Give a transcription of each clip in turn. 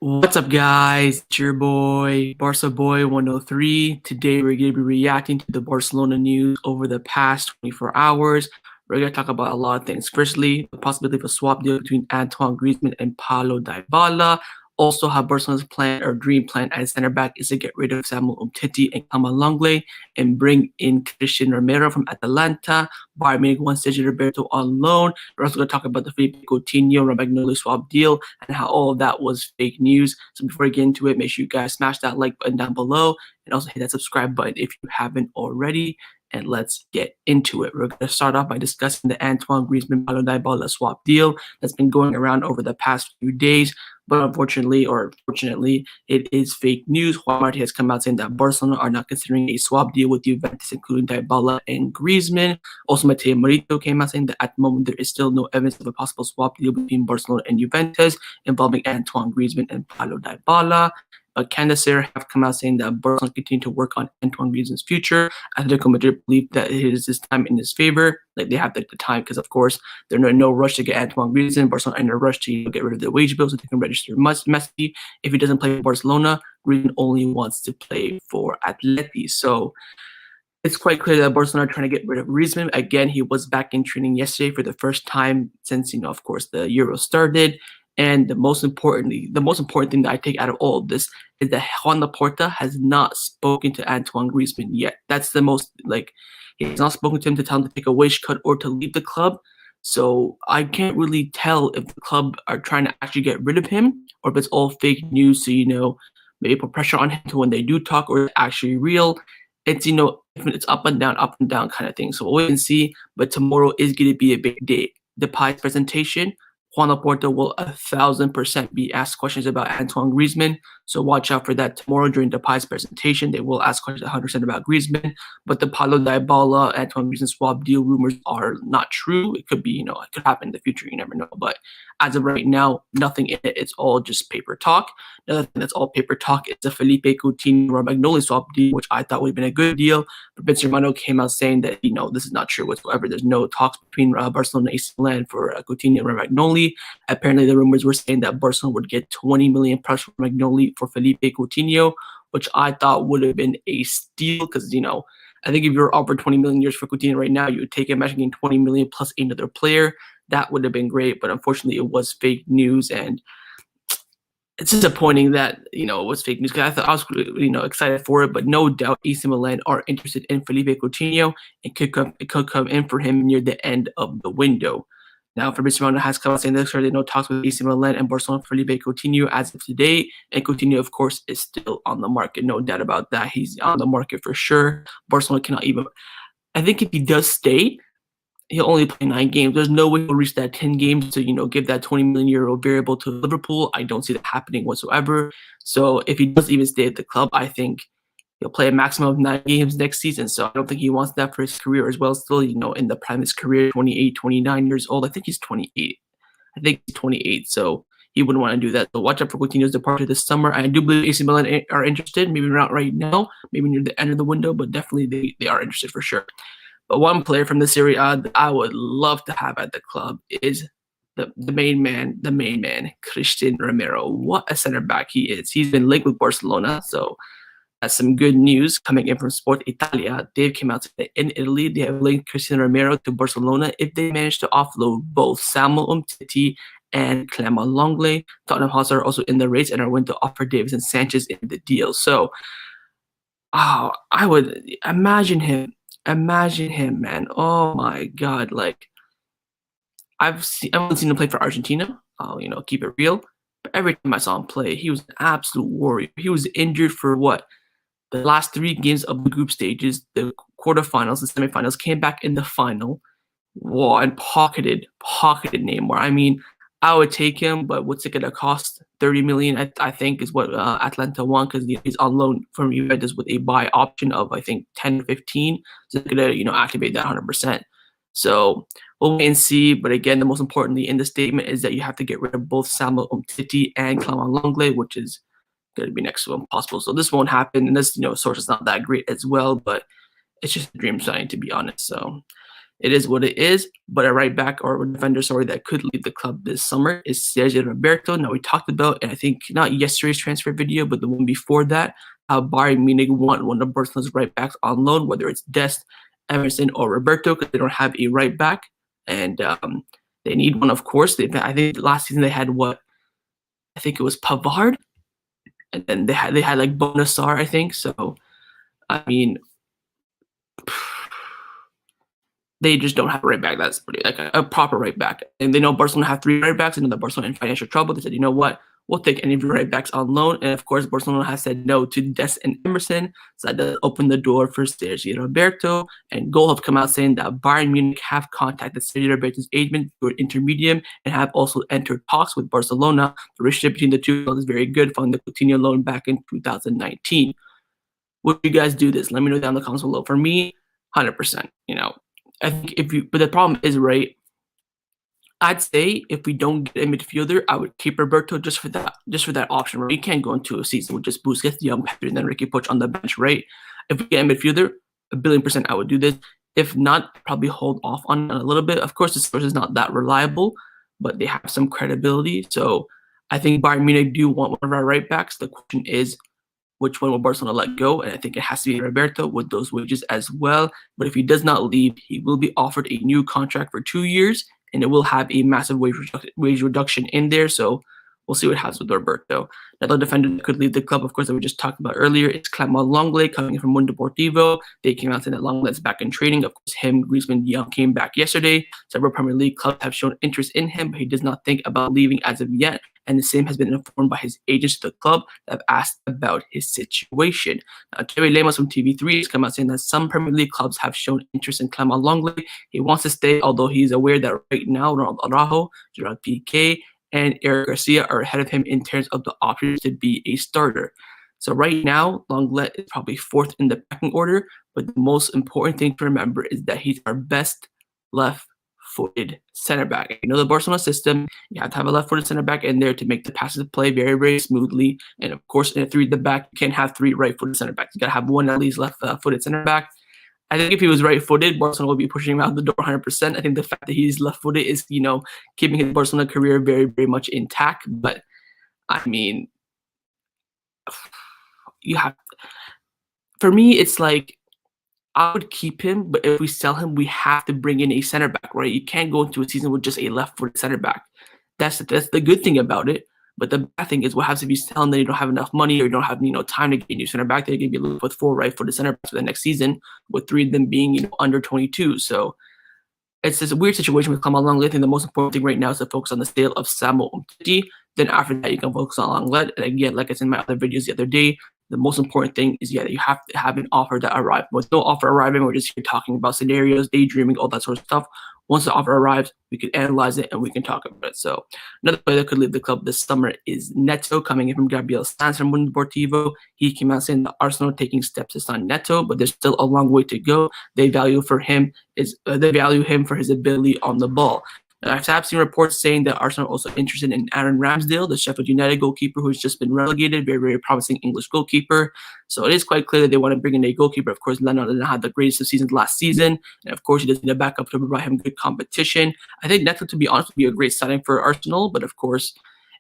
What's up, guys? It's your boy, Barca Boy 103. Today, we're going to be reacting to the Barcelona news over the past 24 hours. We're going to talk about a lot of things. Firstly, the possibility of a swap deal between Antoine Griezmann and Paulo Dybala. Also, how Barcelona's plan or dream plan at center back is to get rid of Samuel Umtiti and Clement Lenglet and bring in Cristian Romero from Atalanta. Bayern Munich wants Sergi Roberto on loan. We're also going to talk about the Philippe Coutinho Romagnoli swap deal and how all of that was fake news. So before we get into it, make sure you guys smash that like button down below and also hit that subscribe button if you haven't already. And let's get into it. We're going to start off by discussing the Antoine Griezmann Paulo Dybala swap deal that's been going around over the past few days. But unfortunately, or fortunately, it is fake news. Juan Marti has come out saying that Barcelona are not considering a swap deal with Juventus, including Dybala and Griezmann. Also, Mateo Morito came out saying that at the moment there is still no evidence of a possible swap deal between Barcelona and Juventus involving Antoine Griezmann and Paulo Dybala. Candace have come out saying that Barcelona continue to work on Antoine Griezmann's future. Atletico Madrid believe that it is this time in his favor. Like they have the time because, of course, they're in no rush to get Antoine Griezmann. Barcelona are in a rush to get rid of the wage bill so they can register Messi. If he doesn't play for Barcelona, Griezmann only wants to play for Atleti. So it's quite clear that Barcelona are trying to get rid of Griezmann. Again, he was back in training yesterday for the first time since, of course, the Euro started. And the most important thing that I take out of all of this is that Juan Laporta has not spoken to Antoine Griezmann yet. That's the most, he's not spoken to him to tell him to take a wage cut or to leave the club. So I can't really tell if the club are trying to actually get rid of him or if it's all fake news. So, maybe put pressure on him to when they do talk or it's actually real. It's, it's up and down kind of thing. So we'll wait and see. But tomorrow is going to be a big day. The Depay's presentation. Juan Laporta will 1,000% be asked questions about Antoine Griezmann, so watch out for that tomorrow during Depay's presentation. They will ask questions 100% about Griezmann, but the Paulo Dybala Antoine Griezmann swap deal rumors are not true. It could be, it could happen in the future. You never know. But as of right now, nothing in it. It's all just paper talk. Another thing that's all paper talk is the Philippe Coutinho Romagnoli swap deal, which I thought would have been a good deal. But Vince Romano came out saying that this is not true whatsoever. There's no talks between Barcelona and AC Milan for Coutinho and Romagnoli. Apparently, the rumors were saying that Barcelona would get 20 million plus from Romagnoli for Philippe Coutinho, which I thought would have been a steal because I think if you were offered 20 million euros for Coutinho right now, you would take it. Imagine getting 20 million plus another player. That would have been great, but unfortunately, it was fake news, and it's disappointing that it was fake news because I was excited for it, but no doubt AC Milan are interested in Philippe Coutinho. It could come in for him near the end of the window. Now, Fabrizio Romano has come out saying that there are no talks with AC Milan and Barcelona for Philippe Coutinho as of today, and Coutinho, of course, is still on the market. No doubt about that. He's on the market for sure. Barcelona cannot even. I think if he does stay, he'll only play 9 games. There's no way he'll reach that 10 games to, give that 20 million euro variable to Liverpool. I don't see that happening whatsoever. So if he does even stay at the club, I think he'll play a maximum of 9 games next season. So I don't think he wants that for his career as well. Still, in the prime of his career, 28, 29 years old. I think he's 28. I think he's 28. So he wouldn't want to do that. So watch out for Coutinho's departure this summer. I do believe AC Milan are interested. Maybe not right now. Maybe near the end of the window. But definitely they are interested for sure. But one player from the Serie A that I would love to have at the club is the main man, Cristian Romero. What a center back he is. He's been linked with Barcelona, so that's some good news coming in from Sport Italia. Dave came out today. In Italy, they have linked Cristian Romero to Barcelona if they manage to offload both Samuel Umtiti and Clement Lenglet. Tottenham Hotspur are also in the race and are willing to offer Davis and Sanchez in the deal. So, I would imagine him. Imagine him, man. Oh my God! I haven't seen him play for Argentina. I'll keep it real. But every time I saw him play, he was an absolute warrior. He was injured for the last 3 games of the group stages, the quarterfinals, the semifinals. Came back in the final. Whoa! And pocketed Neymar. I mean, I would take him, but what's it gonna cost? 30 million, I think, is what Atlanta want because he's on loan from Juventus with a buy option of I think 10 to 15. So they're gonna activate that 100%. So we'll wait and see. But again, the most importantly in the statement is that you have to get rid of both Samuel Umtiti and Clement Lenglet, which is gonna be next to impossible. So this won't happen, and this source is not that great as well, but it's just a dream signing to be honest. So it is what it is. But a right back or a defender, sorry, that could leave the club this summer is Sergi Roberto. Now we talked about, and I think not yesterday's transfer video, but the one before that, how Bayern Munich want one of Barcelona's right backs on loan, whether it's Dest, Emerson, or Roberto, because they don't have a right back, and they need one, of course. I think last season they had what? I think it was Pavard, and then they had like Bonassar, I think. So I mean, they just don't have a right back that's pretty like a proper right back. And they know Barcelona have 3 right backs, and the Barcelona in financial trouble. They said, you know what? We'll take any of your right backs on loan. And of course, Barcelona has said no to Dest and Emerson. So that does open the door for Sergi Roberto. And Goal have come out saying that Bayern Munich have contacted Sergi Roberto's agent through an intermedium and have also entered talks with Barcelona. The relationship between the two is very good, following the Coutinho loan back in 2019. Would you guys do this? Let me know down in the comments below. For me, 100%. You know, I think but the problem is, right, I'd say if we don't get a midfielder, I would keep Roberto just for that option, right? You can't go into a season with just Busquets, Young, Pedri, and then Ricky Puig on the bench, right? If we get a midfielder, 1,000,000,000% I would do this. If not, probably hold off on it a little bit. Of course, the source is not that reliable, but they have some credibility. So I think Bayern Munich do want one of our right backs. The question is, which one will Barcelona let go? And I think it has to be Roberto with those wages as well. But if he does not leave, he will be offered a new contract for 2 years, and it will have a massive wage reduction in there. So we'll see what happens with Roberto. Another defender that could leave the club, of course, that we just talked about earlier, is Clement Lenglet coming in from Mundo Deportivo. They came out saying that Lenglet's back in training. Of course, Griezmann Young came back yesterday. Several Premier League clubs have shown interest in him, but he does not think about leaving as of yet. And the same has been informed by his agents to the club that have asked about his situation. Now, Terry Lemos from TV3 has come out saying that some Premier League clubs have shown interest in Clement Lenglet. He wants to stay, although he's aware that right now Ronald Araujo, Gerard Piqué, and Eric Garcia are ahead of him in terms of the options to be a starter. So right now, Lenglet is probably 4th in the pecking order, but the most important thing to remember is that he's our best left-footed center back. You know the Barcelona system, you have to have a left-footed center back in there to make the passes play very, very smoothly. And of course, in a 3 at the back, you can't have 3 right-footed center backs. You got to have one at least left-footed center back. I think if he was right-footed, Barcelona would be pushing him out the door 100%. I think the fact that he's left-footed is, you know, keeping his Barcelona career very, very much intact. But, I mean, for me, it's like, I would keep him, but if we sell him, we have to bring in a center back, right? You can't go into a season with just a left-footed center back. That's the good thing about it. But the bad thing is what happens if you sell them, then you don't have enough money or you don't have, you know, time to get a new center back. They're going to be left with 4 right-footed center backs for the next season, with 3 of them being, you know, under 22. So it's this weird situation with Clement Lenglet. I think the most important thing right now is to focus on the sale of Samuel Umtiti. Then after that, you can focus on Lenglet. And again, like I said in my other videos the other day, the most important thing is, you have to have an offer that arrives. With no offer arriving, we're just here talking about scenarios, daydreaming, all that sort of stuff. Once the offer arrives, we can analyze it and we can talk about it. So another player that could leave the club this summer is Neto, coming in from Gabriel Sanz from Mundo Deportivo. He came out saying that Arsenal are taking steps to sign Neto, but there's still a long way to go. They value him for his ability on the ball. I've seen reports saying that Arsenal are also interested in Aaron Ramsdale, the Sheffield United goalkeeper who's just been relegated, very, very promising English goalkeeper. So it is quite clear that they want to bring in a goalkeeper. Of course, Leno didn't have the greatest of seasons last season, and of course, he does need a backup to provide him good competition. I think Neto, to be honest, would be a great signing for Arsenal, but of course,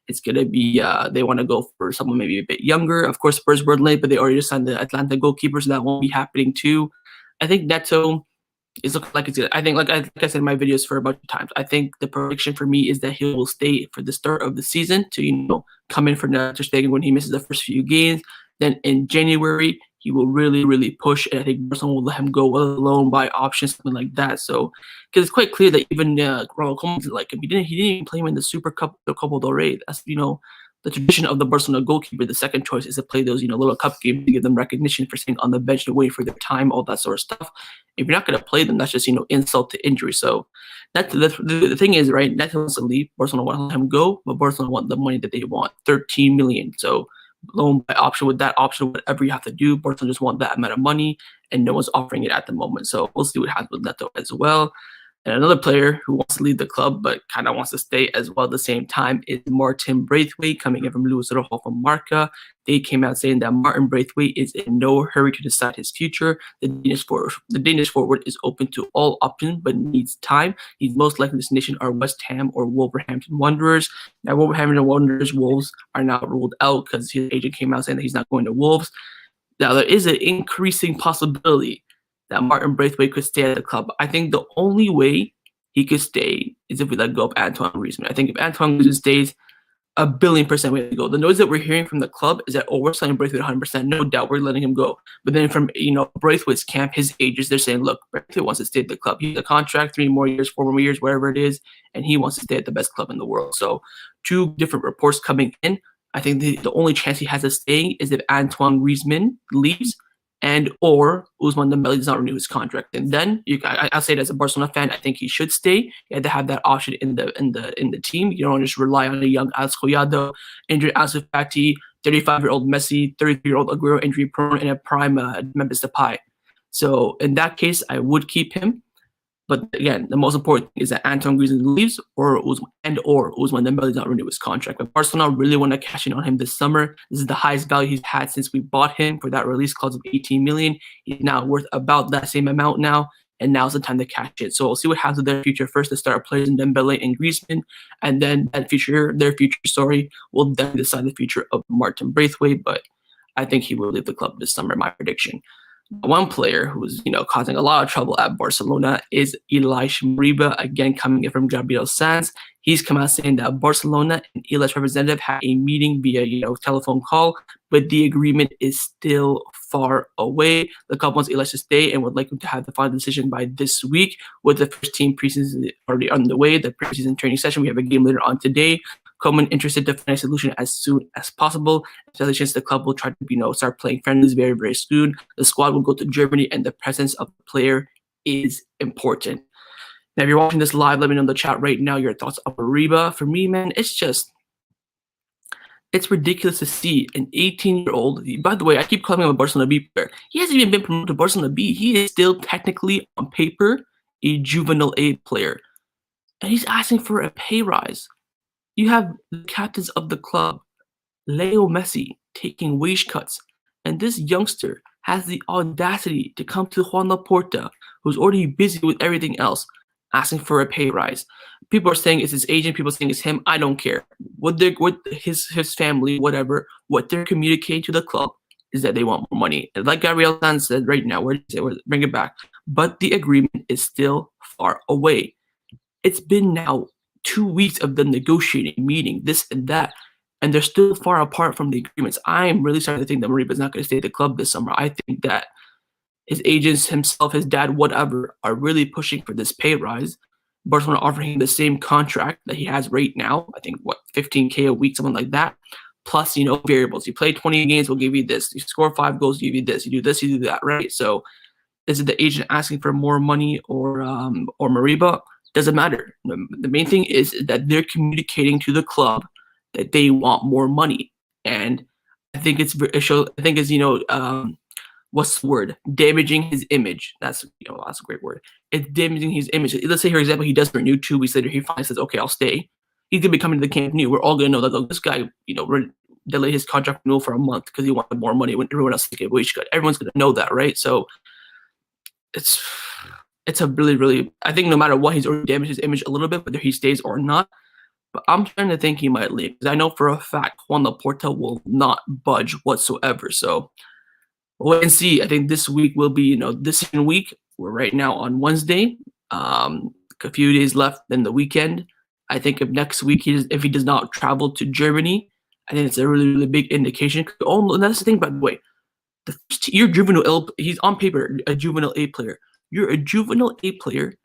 it's going to be, they want to go for someone maybe a bit younger. Of course, Spurs were late, but they already signed the Atlanta goalkeeper, so that won't be happening too. I think Neto is looking like it's good. I think, like I said in my videos for a bunch of times, I think the prediction for me is that he will stay for the start of the season to, you know, come in for Ter Stegen when he misses the first few games. Then in January, he will really, really push, and I think Barcelona will let him go alone by option, something like that. So, because it's quite clear that even Ronald Koeman, like, he didn't even play him in the Super Cup, the Copa del Rey. That's, you know, the tradition of the Barcelona goalkeeper. The second choice is to play those, you know, little cup games to give them recognition for sitting on the bench to wait for their time, all that sort of stuff. If you're not going to play them, that's just, you know, insult to injury. So the thing is, right, Neto wants to leave. Barcelona want to let him go, but Barcelona want the money that they want, 13 million. So loan by option, with that option, whatever you have to do, Barcelona just want that amount of money, and no one's offering it at the moment. So we'll see what happens with Neto as well. And another player who wants to leave the club but kind of wants to stay as well at the same time is Martin Braithwaite, coming in from Luis Rojo from Barca. They came out saying that Martin Braithwaite is in no hurry to decide his future. The Danish forward is open to all options but needs time. His most likely destination are West Ham or Wolverhampton Wanderers. Now, Wolverhampton Wanderers Wolves are now ruled out because his agent came out saying that he's not going to Wolves. Now, there is an increasing possibility that Martin Braithwaite could stay at the club. I think the only way he could stay is if we let go of Antoine Griezmann. I think if Antoine Griezmann stays, 1,000,000,000% way to go. The noise that we're hearing from the club is that, we're selling Braithwaite 100%. No doubt we're letting him go. But then from, Braithwaite's camp, his agents, they're saying, look, Braithwaite wants to stay at the club. He has a contract, 3 more years, 4 more years, whatever it is, and he wants to stay at the best club in the world. So 2 different reports coming in. I think the only chance he has of staying is if Antoine Griezmann leaves and or Ousmane Dembele does not renew his contract. And then I'll say it as a Barcelona fan, I think he should stay. You have to have that option in the team. You don't just rely on a young Alex Collado, injured Ansu Fati, 35-year-old Messi, 33-year-old Aguero injury prone, and a prime Memphis Depay. So in that case, I would keep him. But again, the most important thing is that Antoine Griezmann leaves or Ousmane Dembele does not renew his contract. But Barcelona really want to cash in on him this summer. This is the highest value he's had since we bought him for that release clause of 18 million. He's now worth about that same amount now, and now's the time to cash it. So we'll see what happens with their future first. The star players in Dembele and Griezmann, and then their future story will then decide the future of Martin Braithwaite. But I think he will leave the club this summer, my prediction. One player who's causing a lot of trouble at Barcelona is Ilaix Moriba, again coming in from Gabriel Sanz. He's come out saying that Barcelona and Ilaix representative had a meeting via telephone call, but the agreement is still far away. The club wants Ilaix to stay and would like him to have the final decision by this week, with the first team preseason already underway. The preseason training session, we have a game later on today. Clement interested to find a solution as soon as possible. There's a chance the club will try to start playing friendlies very, very soon. The squad will go to Germany, and the presence of the player is important. Now, if you're watching this live, let me know in the chat right now your thoughts on Moriba. For me, man, it's ridiculous to see an 18-year-old. By the way, I keep calling him a Barcelona B player. He hasn't even been promoted to Barcelona B. He is still technically, on paper, a juvenile A player. And he's asking for a pay rise. You have the captains of the club, Leo Messi, taking wage cuts, and this youngster has the audacity to come to Juan Laporta, who's already busy with everything else, asking for a pay rise. People are saying it's his agent, people are saying it's him. I don't care. What his family, whatever, what they're communicating to the club is that they want more money. And like Gabriel Sanz said right now, bring it back. But the agreement is still far away. It's been now 2 weeks of them negotiating, meeting, this and that, and they're still far apart from the agreements. I am really starting to think that Moriba's not going to stay at the club this summer. I think that his agents, himself, his dad, whatever, are really pushing for this pay rise. Barcelona offering him the same contract that he has right now. I think, 15K a week, something like that. Plus, variables. You play 20 games, we'll give you this. You score 5 goals, we'll give you this. You do this, you do that, right? So is it the agent asking for more money or Moriba? Doesn't matter. The main thing is that they're communicating to the club that they want more money, and I think it's what's the word? Damaging his image. That's a great word. It's damaging his image. Let's say, for example, he does renew 2 weeks later. He finally says, "Okay, I'll stay." He's gonna be coming to the Camp Nou. We're all gonna know that this guy, delayed his contract renewal for a month because he wanted more money when everyone else get wage cut. Everyone's gonna know that, right? So it's a really, really, I think no matter what, he's already damaged his image a little bit, whether he stays or not. But I'm starting to think he might leave, because I know for a fact Juan Laporta will not budge whatsoever. So we'll wait and see. I think this week will be, this week. We're right now on Wednesday. A few days left in the weekend. I think if next week, if he does not travel to Germany, I think it's a really, really big indication. Oh, and that's the thing, by the way. You're juvenile. He's on paper a juvenile A player. You're a juvenile A player,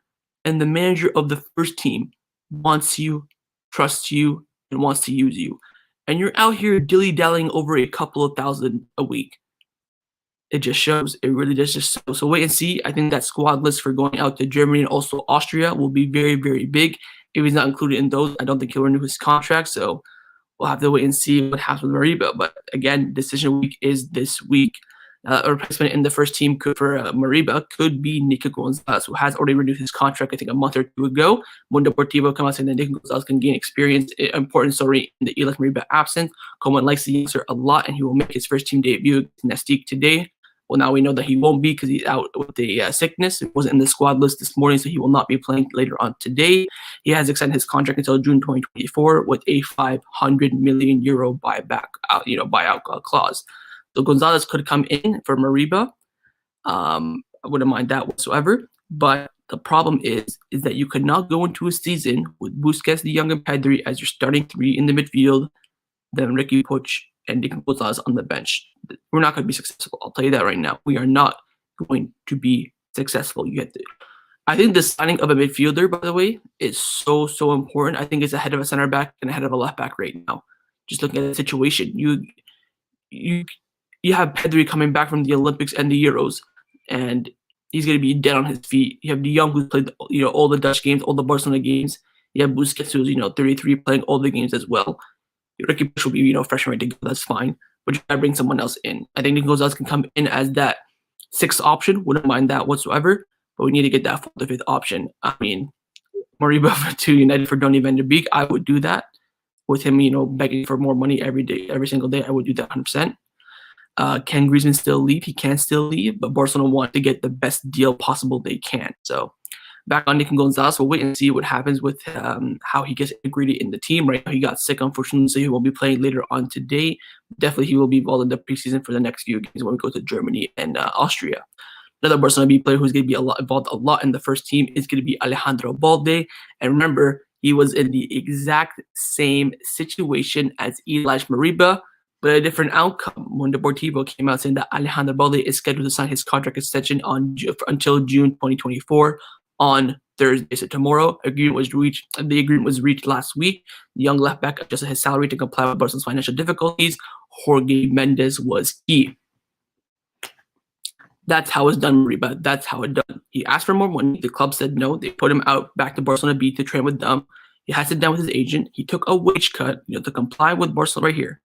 and the manager of the first team wants you, trusts you, and wants to use you. And you're out here dilly-dallying over a couple of thousand a week. It just shows. It really does just show. So wait and see. I think that squad list for going out to Germany and also Austria will be very, very big. If he's not included in those, I don't think he'll renew his contract. So we'll have to wait and see what happens with Moriba. But again, decision week is this week. A replacement in the first team for Mariba could be Nico Gonzalez, who has already renewed his contract, I think, a month or two ago. Mundo Deportivo come out saying that Nico Gonzalez can gain experience, important story in the Elias Mariba absence. Coleman likes the youngster a lot, and he will make his first team debut against Nastic today. Well, now we know that he won't be because he's out with the sickness. He wasn't in the squad list this morning, so he will not be playing later on today. He has extended his contract until June 2024 with a 500 million euro buyout clause. So Gonzalez could come in for Mariba. I wouldn't mind that whatsoever. But the problem is that you could not go into a season with Busquets, De Jong, and Pedri as your starting three in the midfield, then Ricky Puig and Nico Gonzalez on the bench. We're not going to be successful. I'll tell you that right now. We are not going to be successful. I think the signing of a midfielder, by the way, is so important. I think it's ahead of a center back and ahead of a left back right now. Just looking at the situation, you have Pedri coming back from the Olympics and the Euros, and he's going to be dead on his feet. You have De Jong, who's played all the Dutch games, all the Barcelona games. You have Busquets, who's 33, playing all the games as well. Ricky Puig will be fresh and ready to go. That's fine, but you gotta bring someone else in. I think Nico Gonzalez can come in as that sixth option. Wouldn't mind that whatsoever. But we need to get that fourth or fifth option. I mean, Mariba to United for Donny van der Beek. I would do that with him. Begging for more money every day, every single day. I would do that 100%. Can Griezmann still leave? He can still leave, but Barcelona want to get the best deal possible they can. So back on Nico Gonzalez, we'll wait and see what happens with how he gets integrated in the team. Right now, he got sick, unfortunately, so he will be playing later on today. Definitely, he will be involved in the preseason for the next few games when we go to Germany and Austria. Another Barcelona B player who's going to be involved a lot in the first team is going to be Alejandro Balde. And remember, he was in the exact same situation as Elias Mariba, but a different outcome. Mundo Deportivo came out saying that Alejandro Balde is scheduled to sign his contract extension until June 2024 on Thursday. So tomorrow, the agreement was reached last week. The young left back adjusted his salary to comply with Barcelona's financial difficulties. Jorge Mendes was key. That's how it's done, Mariba. That's how it's done. He asked for more money. The club said no. They put him out back to Barcelona B to train with them. He had to sit down with his agent. He took a wage cut, to comply with Barcelona right here.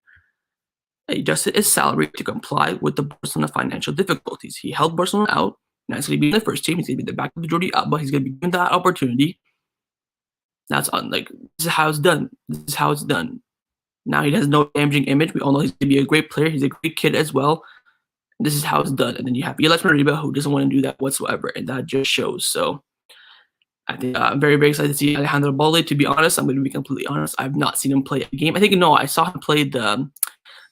He adjusted his salary to comply with the Barcelona financial difficulties. He held Barcelona out. Now he's going to be in the first team. He's going to be the backup of Jordi Alba. He's going to be given that opportunity. This is how it's done. This is how it's done. Now he has no damaging image. We all know he's going to be a great player. He's a great kid as well. This is how it's done. And then you have Elias Mariba, who doesn't want to do that whatsoever, and that just shows. So I think I'm very, very excited to see Alejandro Balde. To be honest, I'm going to be completely honest. I've not seen him play a game. I saw him play the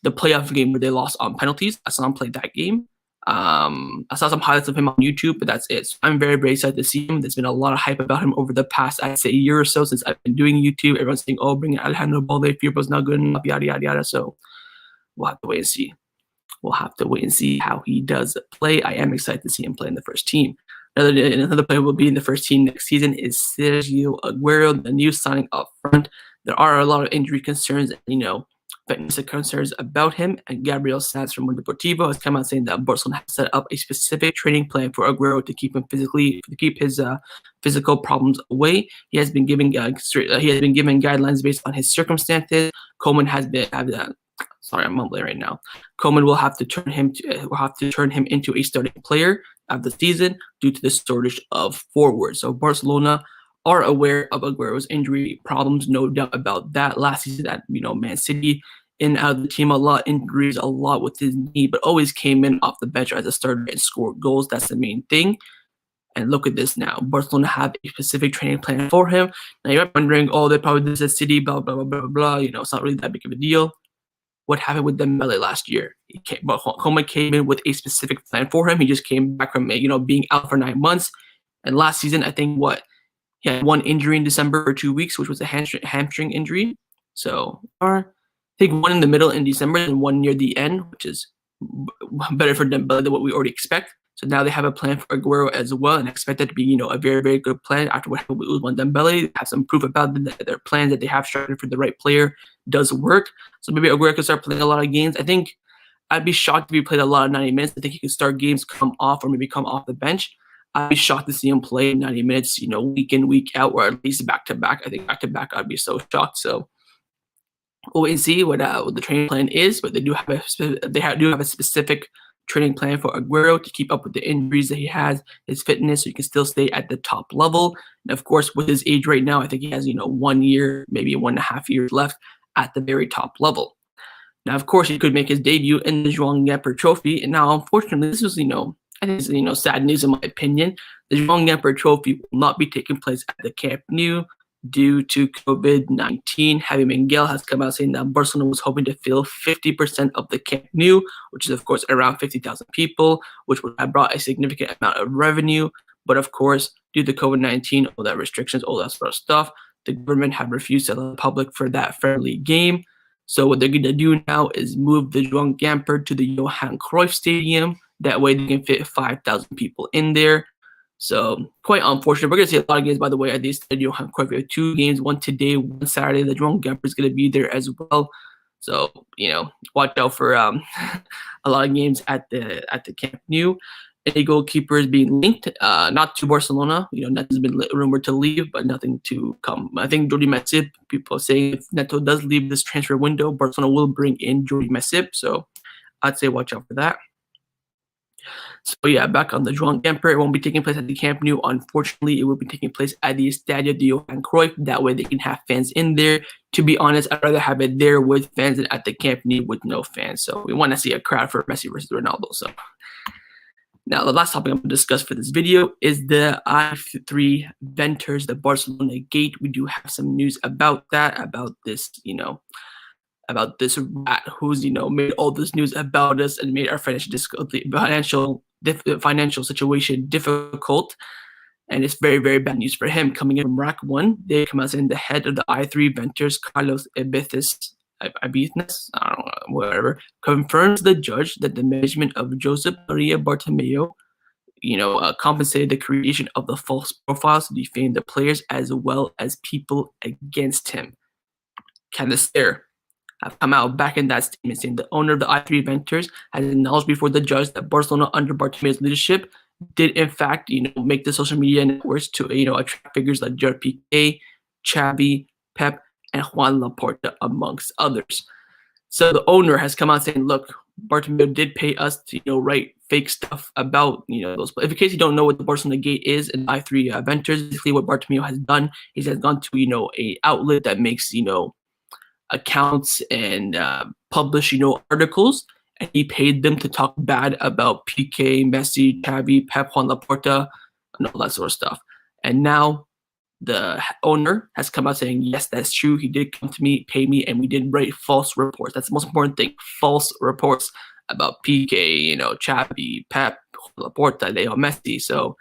playoff game where they lost on penalties. I saw him play that game. I saw some highlights of him on YouTube, but that's it. So I'm very, very excited to see him. There's been a lot of hype about him over the past, I'd say, year or so since I've been doing YouTube. Everyone's saying, oh, bring in Alejandro Balde. Firpo's not good enough, yada, yada, yada. So we'll have to wait and see. We'll have to wait and see how he does play. I am excited to see him play in the first team. Another player who will be in the first team next season is Sergio Aguero, the new signing up front. There are a lot of injury concerns, fitness concerns about him. And Gabriel Sanz from Mundo Deportivo has come out saying that Barcelona has set up a specific training plan for Aguero to keep his physical problems away. He has been given guidelines based on his circumstances. Coleman has been. Sorry, I'm mumbling right now. Coleman will have to turn him into a starting player of the season due to the shortage of forwards. So Barcelona are aware of Aguero's injury problems, no doubt about that. Last season at Man City, in out of the team a lot, injuries a lot with his knee, but always came in off the bench as a starter and scored goals. That's the main thing. And look at this now. Barcelona have a specific training plan for him. Now you're wondering, oh, they probably did this at City, blah blah blah blah blah. It's not really that big of a deal. What happened with Dembele last year? Coleman came in with a specific plan for him. He just came back from being out for 9 months, and last season I think he had one injury in December for 2 weeks, which was a hamstring injury. So I think one in the middle in December and one near the end, which is better for Dembele than what we already expect. So now they have a plan for Aguero as well, and expect that to be a very, very good plan. After what happened with Ousmane Dembele, have some proof about their plans that they have started for the right player does work. So maybe Aguero could start playing a lot of games. I think I'd be shocked if he played a lot of 90 minutes. I think he could start games, come off, or maybe come off the bench. I'd be shocked to see him play 90 minutes, week in, week out, or at least back to back. I think back to back, I'd be so shocked. So we'll wait and see what the training plan is, but they do have a specific training plan for Aguero to keep up with the injuries that he has, his fitness, so he can still stay at the top level. And of course, with his age right now, I think he has, 1 year, maybe 1.5 years left at the very top level. Now, of course, he could make his debut in the João Gamper Trophy. And now, unfortunately, this was, I think it's, sad news in my opinion. The João Gamper Trophy will not be taking place at the Camp Nou due to COVID-19. Javi Miguel has come out saying that Barcelona was hoping to fill 50% of the Camp Nou, which is, of course, around 50,000 people, which would have brought a significant amount of revenue. But, of course, due to COVID-19, all that restrictions, all that sort of stuff, the government have refused to allow the public for that friendly game. So what they're going to do now is move the João Gamper to the Johan Cruyff Stadium. That way they can fit 5,000 people in there. So quite unfortunate. We're going to see a lot of games, by the way, at the Johan Cruyff. We have 2 games, one today, one Saturday. The João Gamper is going to be there as well. So, watch out for a lot of games at the Camp Nou. Any goalkeepers being linked, not to Barcelona. Neto has been rumored to leave, but nothing to come. I think Jordi Messi, people are saying if Neto does leave this transfer window, Barcelona will bring in Jordi Messi. So I'd say watch out for that. So yeah, back on the João Gamper, it won't be taking place at the Camp Nou. Unfortunately, it will be taking place at the Estadio de Johan Cruyff. That way they can have fans in there. To be honest, I'd rather have it there with fans than at the Camp Nou with no fans. So we want to see a crowd for Messi versus Ronaldo. So now, the last topic I'm going to discuss for this video is the i3 Venters, the Barcelona gate. We do have some news about that, about this, about this rat who's, made all this news about us and made our financial situation difficult. And it's very, very bad news for him. Coming in from Rack 1, they come out saying the head of the i3 Venters, Carlos Ibizes, I don't know, whatever, confirms the judge that the management of Josep Maria Bartomeu, compensated the creation of the false profiles to defame the players as well as people against him. Cannister have come out back in that statement saying the owner of the i3 Venters has acknowledged before the judge that Barcelona under Bartomeu's leadership did in fact, make the social media networks to, attract figures like Gerard Piqué, Xavi, Pep, and Juan Laporta, amongst others. So the owner has come out saying, look, Bartomeu did pay us to, write fake stuff about, those. If in case you don't know what the Barcelona Gate is and i3 Venters, basically what Bartomeu has done is has gone to, a outlet that makes, accounts and publish, articles, and he paid them to talk bad about Piqué, Messi, Xavi, Pep, Juan Laporta, and all that sort of stuff. And now the owner has come out saying, yes, that's true. He did come to me, pay me, and we did write false reports. That's the most important thing, false reports about Piqué, Xavi, Pep, Laporta, Leo Messi. So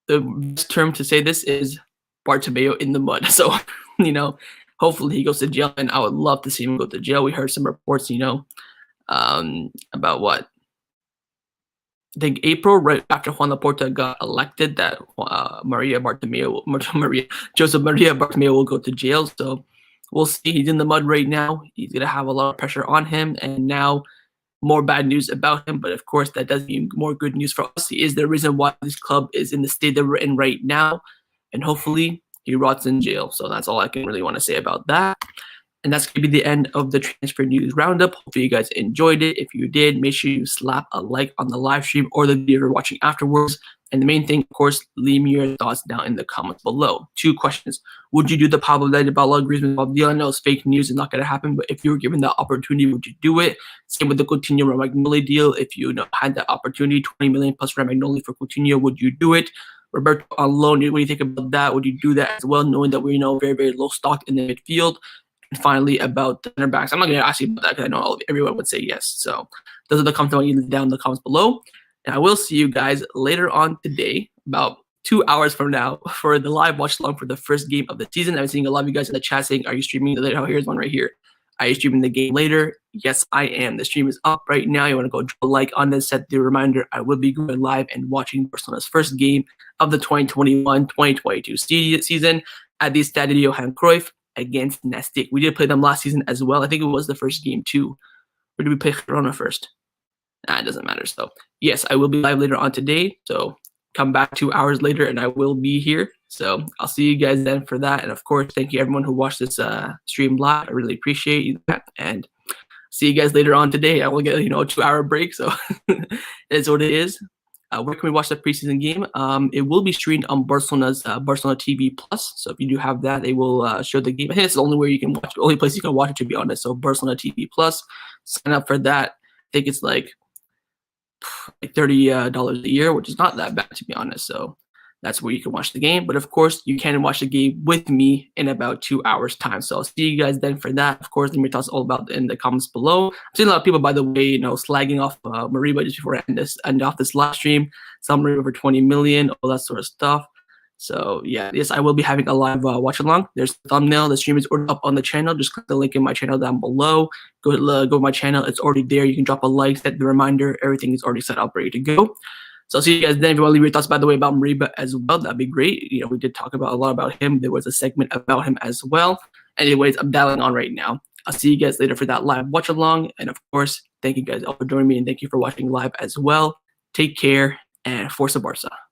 the best term to say this is Bartomeu in the mud. So, hopefully he goes to jail, and I would love to see him go to jail. We heard some reports, about what? I think April, right after Juan Laporta got elected, that Josep Maria Bartomeu will go to jail. So we'll see. He's in the mud right now. He's going to have a lot of pressure on him. And now more bad news about him. But of course, that does mean more good news for us. He is the reason why this club is in the state that we're in right now. And hopefully he rots in jail. So that's all I can really want to say about that. And that's going to be the end of the transfer news roundup. Hopefully you guys enjoyed it. If you did, make sure you slap a like on the live stream or the video you're watching afterwards. And the main thing, of course, leave me your thoughts down in the comments below. 2 questions. Would you do the Paulo Dybala Griezmann deal? I know it's fake news. It's not going to happen. But if you were given the opportunity, would you do it? Same with the Coutinho Romagnoli deal. If you had the opportunity, 20 million plus Romagnoli for Coutinho, would you do it? Roberto on loan, what do you think about that? Would you do that as well, knowing that we're very, very low stock in the midfield? And finally, about the center backs. I'm not going to ask you about that because I know everyone would say yes. So those are the comments I want you to down in the comments below. And I will see you guys later on today, about 2 hours from now, for the live watch along for the first game of the season. I'm seeing a lot of you guys in the chat saying, are you streaming later? Oh, here's one right here. Are you streaming the game later? Yes, I am. The stream is up right now. You want to go drop a like on this, set the reminder. I will be going live and watching Barcelona's first game of the 2021-2022 season at the Estadio Johan Cruyff against Nastic. We did play them last season as well. I think it was the first game too. Or did we play Girona first? Nah, it doesn't matter. So yes, I will be live later on today. So come back 2 hours later and I will be here. So I'll see you guys then for that. And of course, thank you everyone who watched this stream live. I really appreciate you. And see you guys later on today. I will get, a 2-hour break, so it's what it is. Where can we watch the preseason game? It will be streamed on Barcelona's Barcelona TV Plus. So if you do have that, they will show the game. I think it's the only way you can watch, only place you can watch it, to be honest. So Barcelona TV Plus, sign up for that. I think it's like $30 a year, which is not that bad, to be honest. So that's where you can watch the game. But of course, you can watch the game with me in about 2 hours time. So I'll see you guys then for that. Of course, let me talk all about in the comments below. I've seen a lot of people, by the way, slagging off Mariba just before I end off this live stream. Some Mariba for 20 million, all that sort of stuff. So yeah, yes, I will be having a live watch along. There's the thumbnail. The stream is already up on the channel. Just click the link in my channel down below. Go to my channel. It's already there. You can drop a like, set the reminder. Everything is already set up, ready to go. So I'll see you guys then. If you want to leave your thoughts, by the way, about Mariba as well, that'd be great. We did talk about a lot about him. There was a segment about him as well. Anyways, I'm dialing on right now. I'll see you guys later for that live watch along. And of course, thank you guys all for joining me, and thank you for watching live as well. Take care, and Forza Barca.